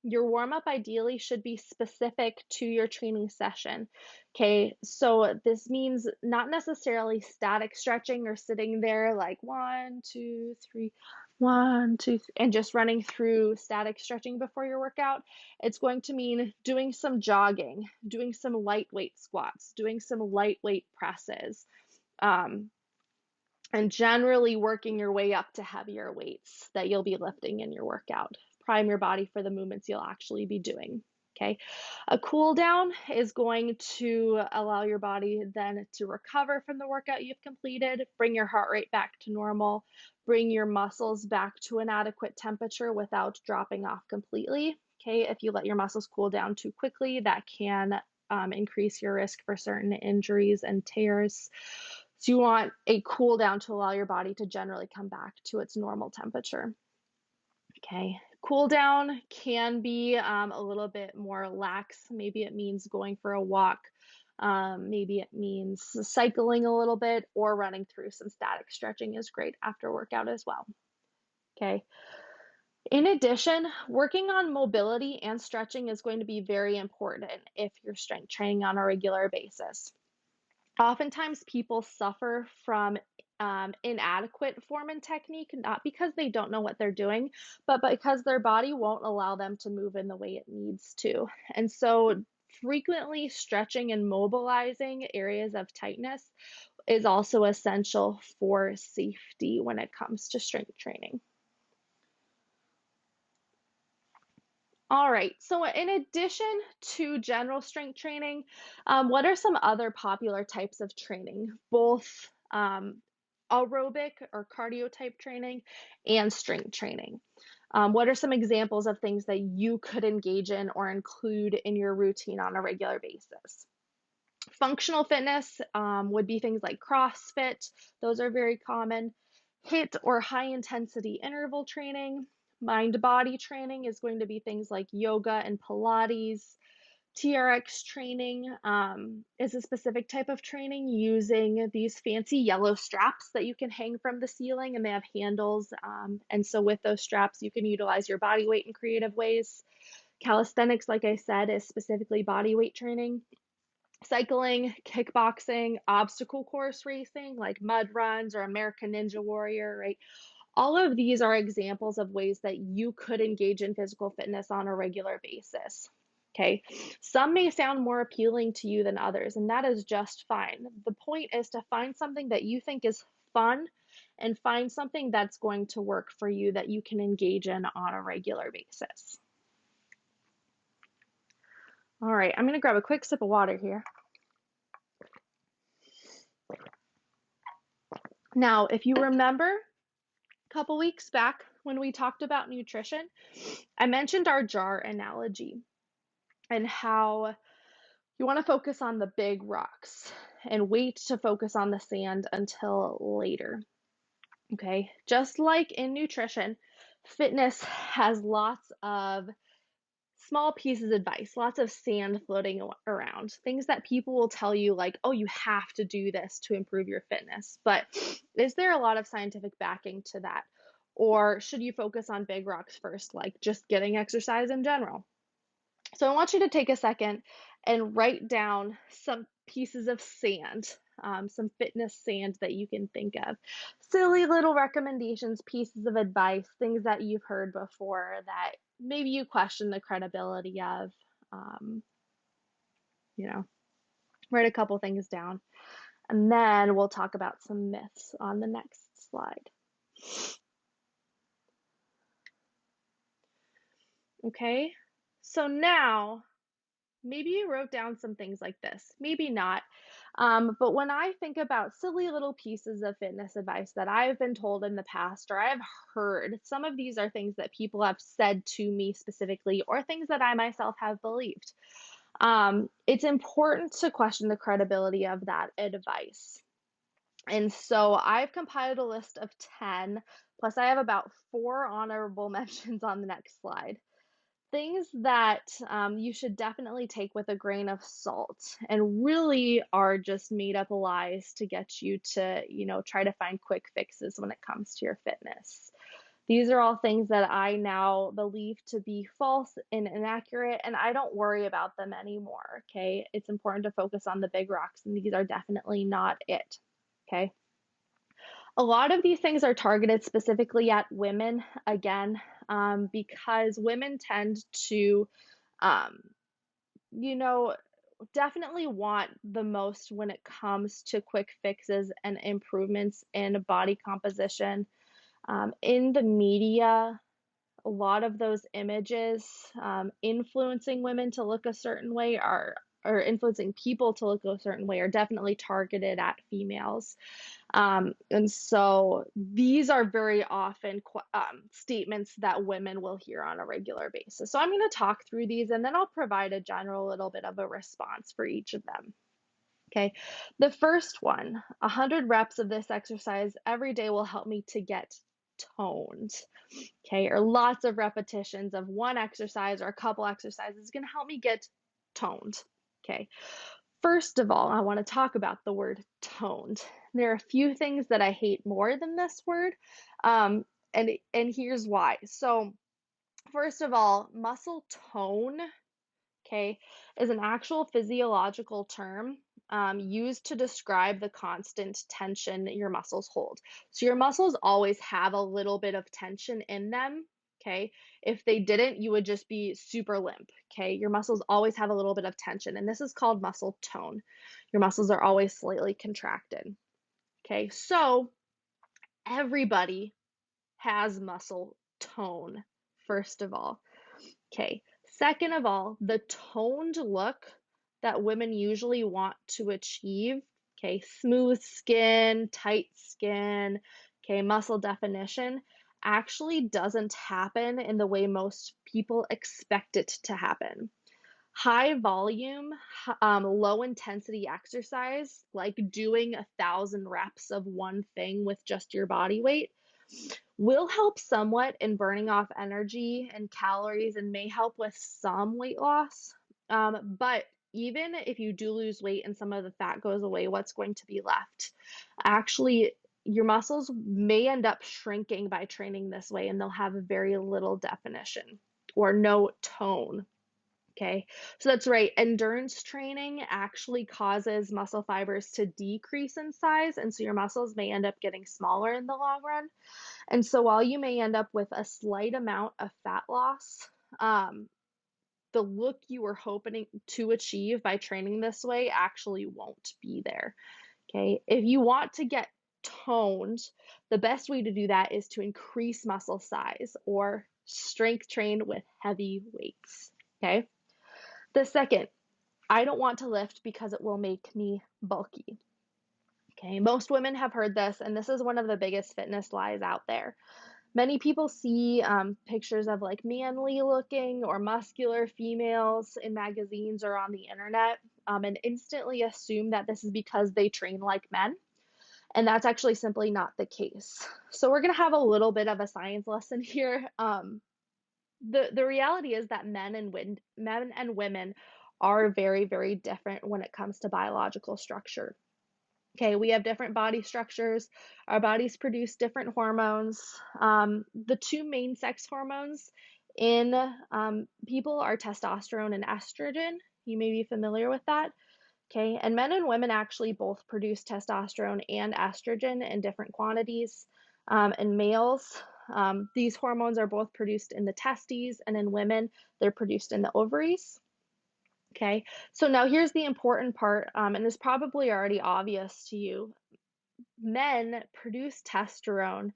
Your warm up ideally should be specific to your training session. Okay, so this means not necessarily static stretching or sitting there like 1, 2, 3, 1, 2, 3, and just running through static stretching before your workout. It's going to mean doing some jogging, doing some lightweight squats, doing some lightweight presses. And generally working your way up to heavier weights that you'll be lifting in your workout. Prime your body for the movements you'll actually be doing. Okay. A cool down is going to allow your body then to recover from the workout you've completed, bring your heart rate back to normal, bring your muscles back to an adequate temperature without dropping off completely. Okay. If you let your muscles cool down too quickly, that can increase your risk for certain injuries and tears. So you want a cool down to allow your body to generally come back to its normal temperature. Okay, cool down can be a little bit more lax. Maybe it means going for a walk. Maybe it means cycling a little bit or running through some static stretching is great after workout as well. Okay. In addition, working on mobility and stretching is going to be very important if you're strength training on a regular basis. Oftentimes, people suffer from inadequate form and technique, not because they don't know what they're doing, but because their body won't allow them to move in the way it needs to. And so, frequently stretching and mobilizing areas of tightness is also essential for safety when it comes to strength training. All right, so in addition to general strength training, what are some other popular types of training, both aerobic or cardio type training and strength training? What are some examples of things that you could engage in or include in your routine on a regular basis? Functional fitness would be things like CrossFit. Those are very common. HIIT or high intensity interval training. Mind body training is going to be things like yoga and Pilates. TRX training is a specific type of training using these fancy yellow straps that you can hang from the ceiling, and they have handles. And so, with those straps, you can utilize your body weight in creative ways. Calisthenics, like I said, is specifically body weight training. Cycling, kickboxing, obstacle course racing, like mud runs or American Ninja Warrior, right? All of these are examples of ways that you could engage in physical fitness on a regular basis. Okay, some may sound more appealing to you than others, and that is just fine. The point is to find something that you think is fun and find something that's going to work for you that you can engage in on a regular basis. All right, I'm going to grab a quick sip of water here. Now, if you remember a couple weeks back when we talked about nutrition, I mentioned our jar analogy and how you want to focus on the big rocks and wait to focus on the sand until later. Okay, just like in nutrition, fitness has lots of small pieces of advice, lots of sand floating around, things that people will tell you, like, oh, you have to do this to improve your fitness. But is there a lot of scientific backing to that? Or should you focus on big rocks first, like just getting exercise in general? So I want you to take a second and write down some pieces of sand, some fitness sand that you can think of. Silly little recommendations, pieces of advice, things that you've heard before that maybe you question the credibility of. Um, you know, write a couple things down. And then we'll talk about some myths on the next slide. Okay, so now maybe you wrote down some things like this, maybe not. But when I think about silly little pieces of fitness advice that I've been told in the past or I've heard, some of these are things that people have said to me specifically or things that I myself have believed. It's important to question the credibility of that advice. And so I've compiled a list of 10, plus I have about 4 honorable mentions on the next slide. Things that you should definitely take with a grain of salt and really are just made up lies to get you to, try to find quick fixes when it comes to your fitness. These are all things that I now believe to be false and inaccurate, and I don't worry about them anymore, okay? It's important to focus on the big rocks, and these are definitely not it, okay? A lot of these things are targeted specifically at women, again, because women tend to, um, you know, definitely want the most when it comes to quick fixes and improvements in body composition. In the media, a lot of those images influencing women to look a certain way or influencing people to look a certain way are definitely targeted at females. And so these are very often statements that women will hear on a regular basis. So I'm going to talk through these and then I'll provide a general little bit of a response for each of them. Okay, the first one, 100 reps of this exercise every day will help me to get toned. Okay, or lots of repetitions of one exercise or a couple exercises is going to help me get toned. Okay, first of all, I want to talk about the word toned. There are a few things that I hate more than this word, and here's why. So, first of all, muscle tone, okay, is an actual physiological term used to describe the constant tension your muscles hold. So your muscles always have a little bit of tension in them. Okay, if they didn't, you would just be super limp. Okay, your muscles always have a little bit of tension, and this is called muscle tone. Your muscles are always slightly contracted. Okay, so everybody has muscle tone, first of all. Okay, second of all, the toned look that women usually want to achieve, okay, smooth skin, tight skin, okay, muscle definition, actually doesn't happen in the way most people expect it to happen. High volume, low intensity exercise, like doing 1,000 reps of one thing with just your body weight, will help somewhat in burning off energy and calories and may help with some weight loss. But even if you do lose weight and some of the fat goes away, what's going to be left? Actually, your muscles may end up shrinking by training this way, and they'll have very little definition or no tone. Okay, so that's right. Endurance training actually causes muscle fibers to decrease in size, and so your muscles may end up getting smaller in the long run. And so while you may end up with a slight amount of fat loss, um, the look you were hoping to achieve by training this way actually won't be there. Okay, if you want to get toned, the best way to do that is to increase muscle size or strength train with heavy weights. Okay, the second, I don't want to lift because it will make me bulky. Okay, most women have heard this, and this is one of the biggest fitness lies out there. Many people see pictures of like manly looking or muscular females in magazines or on the internet, and instantly assume that this is because they train like men. And that's actually simply not the case. So we're going to have a little bit of a science lesson here. The reality is that men and women are very, very different when it comes to biological structure. Okay, we have different body structures. Our bodies produce different hormones. The two main sex hormones in people are testosterone and estrogen. You may be familiar with that. Okay, and men and women actually both produce testosterone and estrogen in different quantities. In males, these hormones are both produced in the testes, and in women, they're produced in the ovaries. Okay, so now here's the important part, and it's probably already obvious to you. Men produce testosterone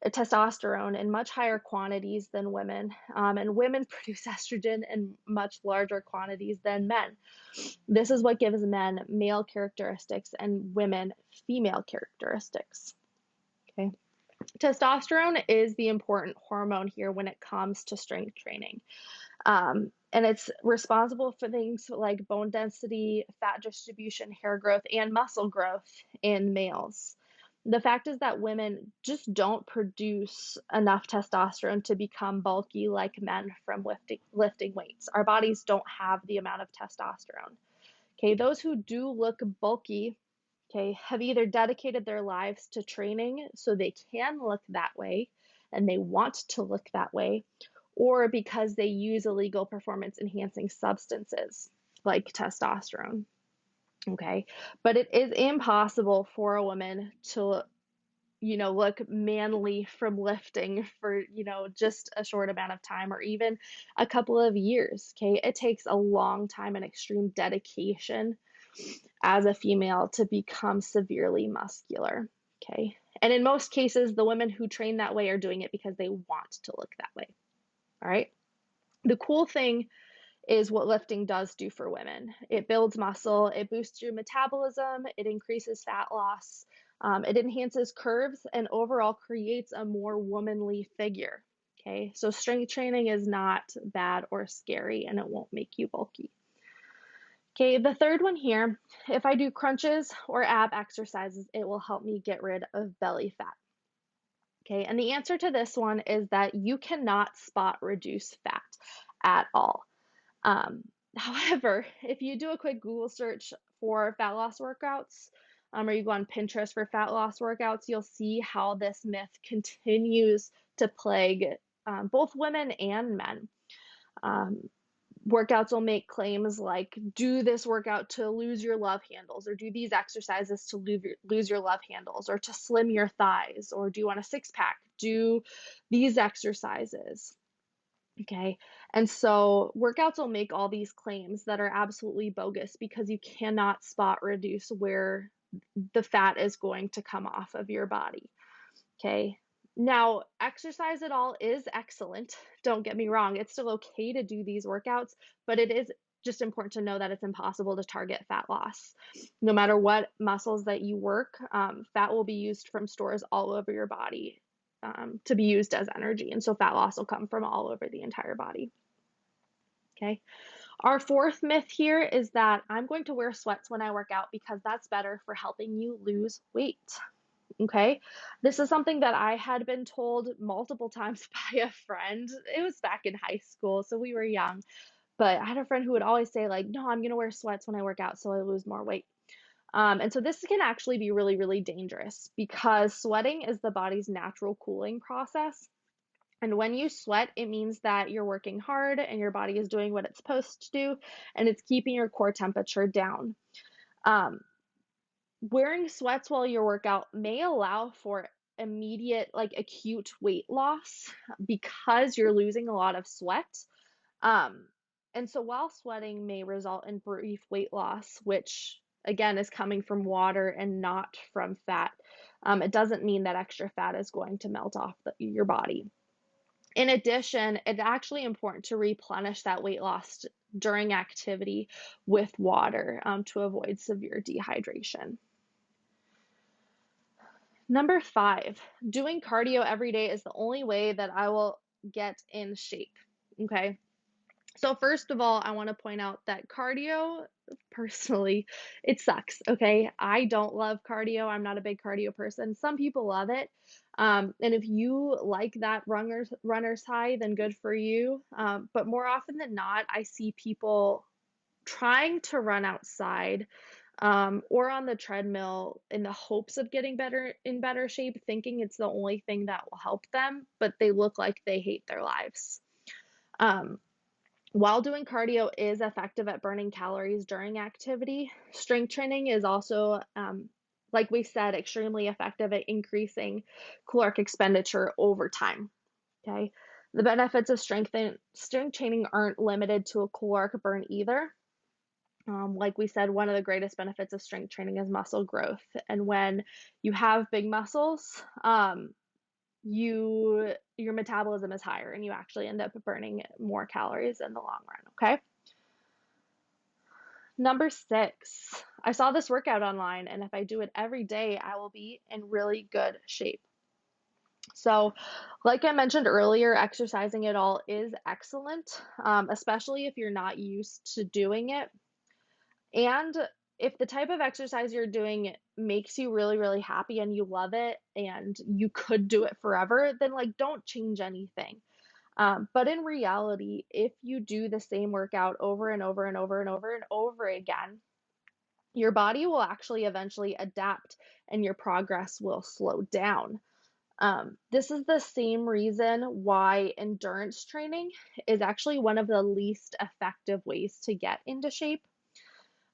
in much higher quantities than women, and women produce estrogen in much larger quantities than men. This is what gives men male characteristics and women female characteristics. Okay. Testosterone is the important hormone here when it comes to strength training. And it's responsible for things like bone density, fat distribution, hair growth, and muscle growth in males. The fact is that women just don't produce enough testosterone to become bulky like men from lifting weights. Our bodies don't have the amount of testosterone. Okay, those who do look bulky, okay, have either dedicated their lives to training so they can look that way and they want to look that way, or because they use illegal performance enhancing substances like testosterone. Okay, but it is impossible for a woman to look manly from lifting for, just a short amount of time or even a couple of years. Okay, it takes a long time and extreme dedication as a female to become severely muscular. Okay, and in most cases, the women who train that way are doing it because they want to look that way. All right. The cool thing is what lifting does do for women. It builds muscle, it boosts your metabolism, it increases fat loss, it enhances curves, and overall creates a more womanly figure. Okay, so strength training is not bad or scary, and it won't make you bulky. Okay, the third one here, if I do crunches or ab exercises, it will help me get rid of belly fat. Okay, and the answer to this one is that you cannot spot reduce fat at all. Um, However, if you do a quick Google search for fat loss workouts, or you go on Pinterest for fat loss workouts, you'll see how this myth continues to plague both women and men. Um, Workouts will make claims like, do this workout to lose your love handles, or do these exercises to lose your love handles, or to slim your thighs, or do you want a six pack? Do these exercises. Okay. And so workouts will make all these claims that are absolutely bogus because you cannot spot reduce where the fat is going to come off of your body. Okay. Now, exercise at all is excellent. Don't get me wrong. It's still okay to do these workouts, but it is just important to know that it's impossible to target fat loss. No matter what muscles that you work, fat will be used from stores all over your body to be used as energy. And so fat loss will come from all over the entire body. Okay. Our fourth myth here is that I'm going to wear sweats when I work out because that's better for helping you lose weight. Okay. This is something that I had been told multiple times by a friend. It was back in high school, so we were young. But I had a friend who would always say, like, no, I'm going to wear sweats when I work out so I lose more weight. And so this can actually be really, really dangerous because sweating is the body's natural cooling process. And when you sweat, it means that you're working hard and your body is doing what it's supposed to do, and it's keeping your core temperature down. Um, Wearing sweats while you work out may allow for immediate, like acute weight loss because you're losing a lot of sweat. Um, and so while sweating may result in brief weight loss, which again is coming from water and not from fat, it doesn't mean that extra fat is going to melt off your body. In addition, it's actually important to replenish that weight loss during activity with water to avoid severe dehydration. Number 5, doing cardio every day is the only way that I will get in shape. Okay. So first of all, I want to point out that cardio, personally, it sucks. Okay. I don't love cardio. I'm not a big cardio person. Some people love it. And if you like that runner's high, then good for you. But more often than not, I see people trying to run outside or on the treadmill in the hopes of getting better shape, thinking it's the only thing that will help them, but they look like they hate their lives. Um, while doing cardio is effective at burning calories during activity, strength training is also, like we said, extremely effective at increasing caloric expenditure over time. Okay. The benefits of strength training aren't limited to a caloric burn either. Like we said, one of the greatest benefits of strength training is muscle growth. And when you have big muscles, your metabolism is higher and you actually end up burning more calories in the long run. Okay. Number 6, I saw this workout online, and if I do it every day, I will be in really good shape. So, like I mentioned earlier, exercising at all is excellent, especially if you're not used to doing it. And if the type of exercise you're doing makes you really, really happy and you love it and you could do it forever, then like don't change anything. But in reality, if you do the same workout over and over and over and over and over again, your body will actually eventually adapt and your progress will slow down. This is the same reason why endurance training is actually one of the least effective ways to get into shape.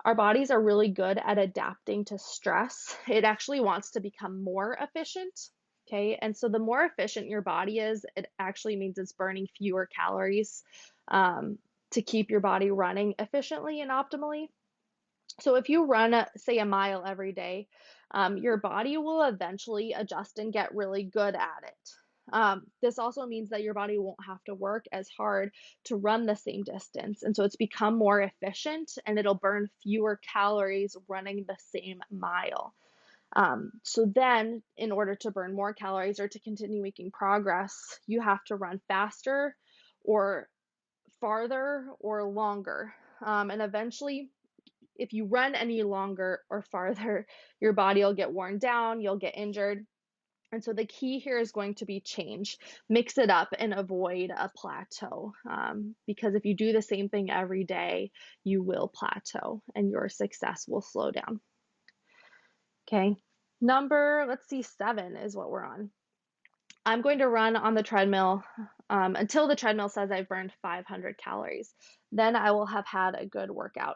Our bodies are really good at adapting to stress. It actually wants to become more efficient. Okay. And so the more efficient your body is, it actually means it's burning fewer calories to keep your body running efficiently and optimally. So if you run, say, a mile every day, your body will eventually adjust and get really good at it. This also means that your body won't have to work as hard to run the same distance. And so it's become more efficient and it'll burn fewer calories running the same mile. So then, in order to burn more calories or to continue making progress, you have to run faster or farther or longer. And eventually, if you run any longer or farther, your body will get worn down, you'll get injured. And so the key here is going to be change. Mix it up and avoid a plateau. Because if you do the same thing every day, you will plateau and your success will slow down. Okay. Let's see, 7 is what we're on. I'm going to run on the treadmill until the treadmill says I've burned 500 calories. Then I will have had a good workout.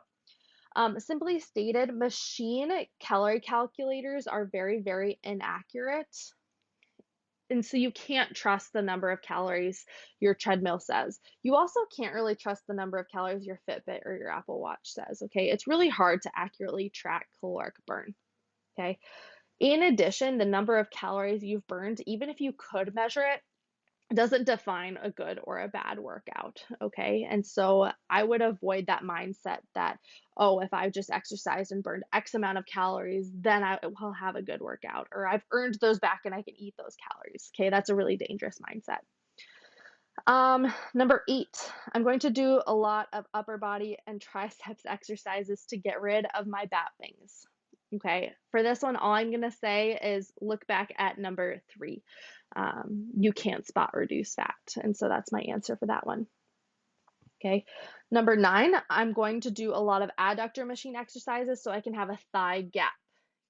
Simply stated, machine calorie calculators are very, very inaccurate. And so you can't trust the number of calories your treadmill says. You also can't really trust the number of calories your Fitbit or your Apple Watch says, okay? It's really hard to accurately track caloric burn, okay? In addition, the number of calories you've burned, even if you could measure it, doesn't define a good or a bad workout, okay? And so I would avoid that mindset that, oh, if I've just exercised and burned X amount of calories, then I will have a good workout, or I've earned those back and I can eat those calories, okay? That's a really dangerous mindset. Number 8, I'm going to do a lot of upper body and triceps exercises to get rid of my bat wings. Okay, for this one, all I'm gonna say is look back at number 3. You can't spot reduce fat, and so that's my answer for that one. Okay, number 9, I'm going to do a lot of adductor machine exercises so I can have a thigh gap.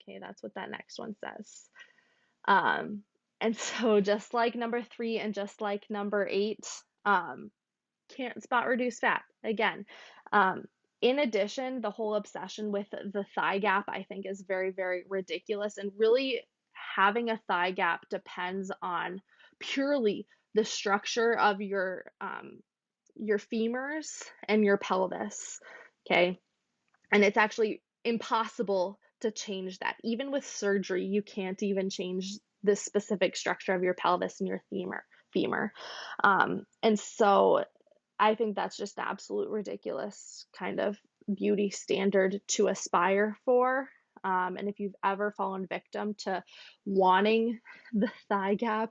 Okay, that's what that next one says. Um, and so just like number 3 and just like number 8, can't spot reduce fat again. Um, in addition, the whole obsession with the thigh gap, I think, is very, very ridiculous. And really, having a thigh gap depends on purely the structure of your femurs and your pelvis. Okay, and it's actually impossible to change that. Even with surgery, you can't even change the specific structure of your pelvis and your femur. And so I think that's just an absolute ridiculous kind of beauty standard to aspire for. And if you've ever fallen victim to wanting the thigh gap,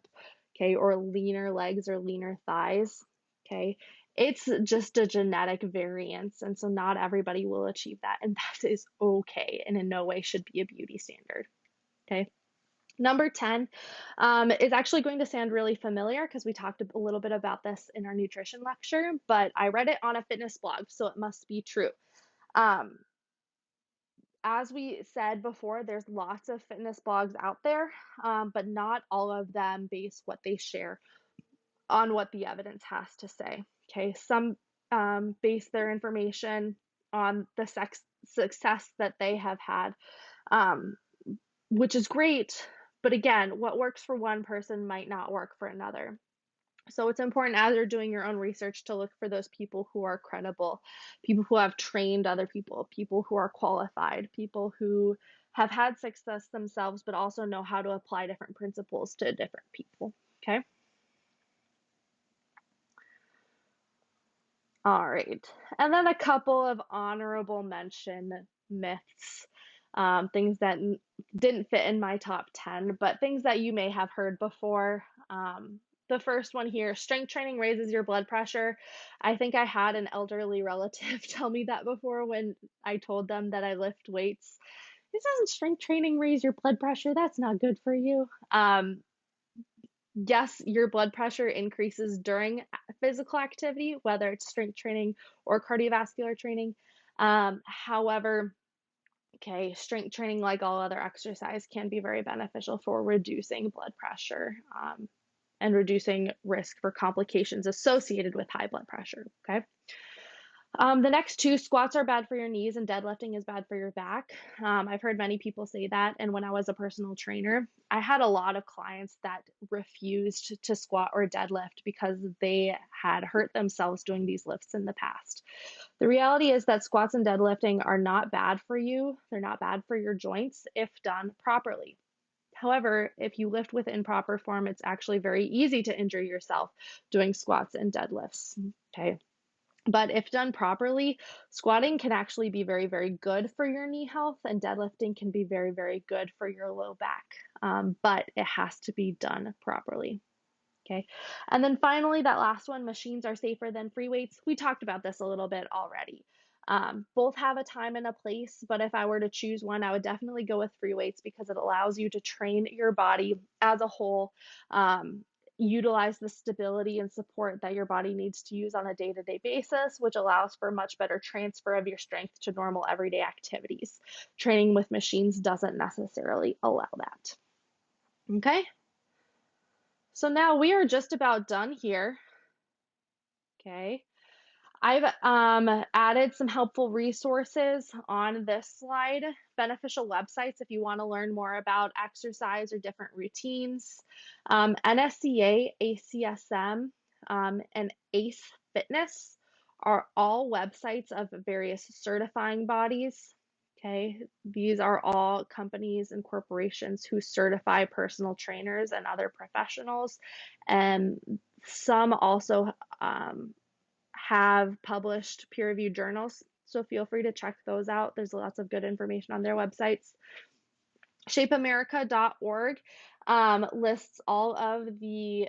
okay, or leaner legs or leaner thighs, okay, it's just a genetic variance. And so not everybody will achieve that. And that is okay and in no way should be a beauty standard. Okay. Number 10 is actually going to sound really familiar because we talked a little bit about this in our nutrition lecture, but I read it on a fitness blog, so it must be true. Um, as we said before, there's lots of fitness blogs out there, but not all of them base what they share on what the evidence has to say. Okay, some base their information on the success that they have had. Which is great. But again, what works for one person might not work for another. So it's important as you're doing your own research to look for those people who are credible, people who have trained other people who are qualified, people who have had success themselves, but also know how to apply different principles to different people. Okay. All right. And then a couple of honorable mention myths, things that didn't fit in my top 10, but things that you may have heard before. The first one here, strength training raises your blood pressure. I think I had an elderly relative tell me that before when I told them that I lift weights. This doesn't strength training raise your blood pressure. That's not good for you. Yes, your blood pressure increases during physical activity, whether it's strength training or cardiovascular training. However, okay, strength training, like all other exercise, can be very beneficial for reducing blood pressure and reducing risk for complications associated with high blood pressure. Okay. The next two, squats are bad for your knees and deadlifting is bad for your back. I've heard many people say that. And when I was a personal trainer, I had a lot of clients that refused to squat or deadlift because they had hurt themselves doing these lifts in the past. The reality is that squats and deadlifting are not bad for you. They're not bad for your joints if done properly. However, if you lift with improper form, it's actually very easy to injure yourself doing squats and deadlifts. Okay. But if done properly, squatting can actually be very, very good for your knee health, and deadlifting can be very, very good for your low back. But it has to be done properly. Okay. And then finally, that last one, machines are safer than free weights. We talked about this a little bit already. Both have a time and a place, but if I were to choose one, I would definitely go with free weights because it allows you to train your body as a whole, utilize the stability and support that your body needs to use on a day-to-day basis, which allows for much better transfer of your strength to normal everyday activities. Training with machines doesn't necessarily allow that. Okay. So now we are just about done here. Okay. I've added some helpful resources on this slide, beneficial websites if you want to learn more about exercise or different routines. NSCA, ACSM, and ACE Fitness are all websites of various certifying bodies. Okay, these are all companies and corporations who certify personal trainers and other professionals, and some also have published peer-reviewed journals, so feel free to check those out. There's lots of good information on their websites. ShapeAmerica.org lists all of the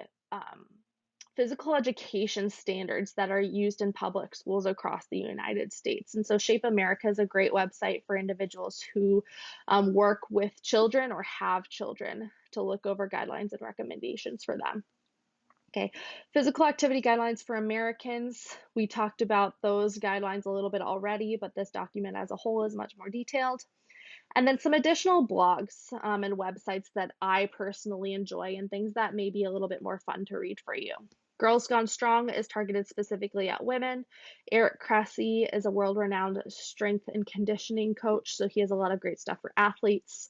physical education standards that are used in public schools across the United States. And so Shape America is a great website for individuals who work with children or have children to look over guidelines and recommendations for them. Okay, physical activity guidelines for Americans. We talked about those guidelines a little bit already, but this document as a whole is much more detailed. And then some additional blogs and websites that I personally enjoy and things that may be a little bit more fun to read for you. Girls Gone Strong is targeted specifically at women. Eric Cressy is a world-renowned strength and conditioning coach, so he has a lot of great stuff for athletes.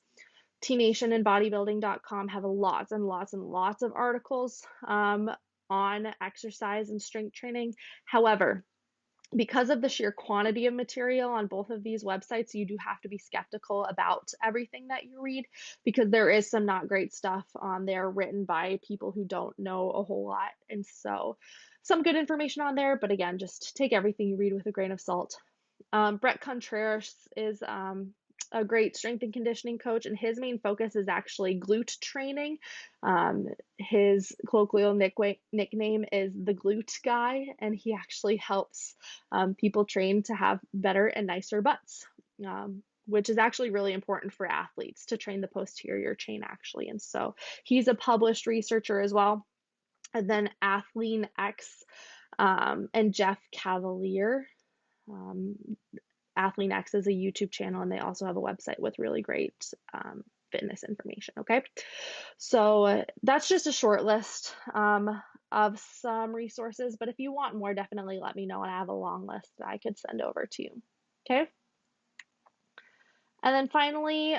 T-Nation and bodybuilding.com have lots and lots and lots of articles on exercise and strength training. However, because of the sheer quantity of material on both of these websites, you do have to be skeptical about everything that you read because there is some not great stuff on there written by people who don't know a whole lot. And so some good information on there, but again, just take everything you read with a grain of salt. Brett Contreras is a great strength and conditioning coach, and his main focus is actually glute training. His colloquial nickname is the glute guy, and he actually helps people train to have better and nicer butts, which is actually really important for athletes to train the posterior chain, actually. And so he's a published researcher as well. And then Athlean X and Jeff Cavalier. Athlean X is a YouTube channel, and they also have a website with really great fitness information. Okay, so that's just a short list of some resources, but if you want more, definitely let me know, and I have a long list that I could send over to you. Okay, and then finally,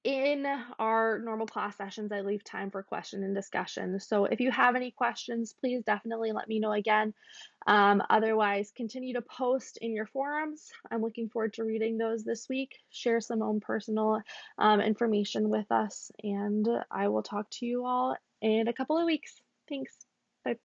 in our normal class sessions, I leave time for question and discussion. So if you have any questions, please definitely let me know again. Otherwise, continue to post in your forums. I'm looking forward to reading those this week. Share some own personal information with us, and I will talk to you all in a couple of weeks. Thanks. Bye.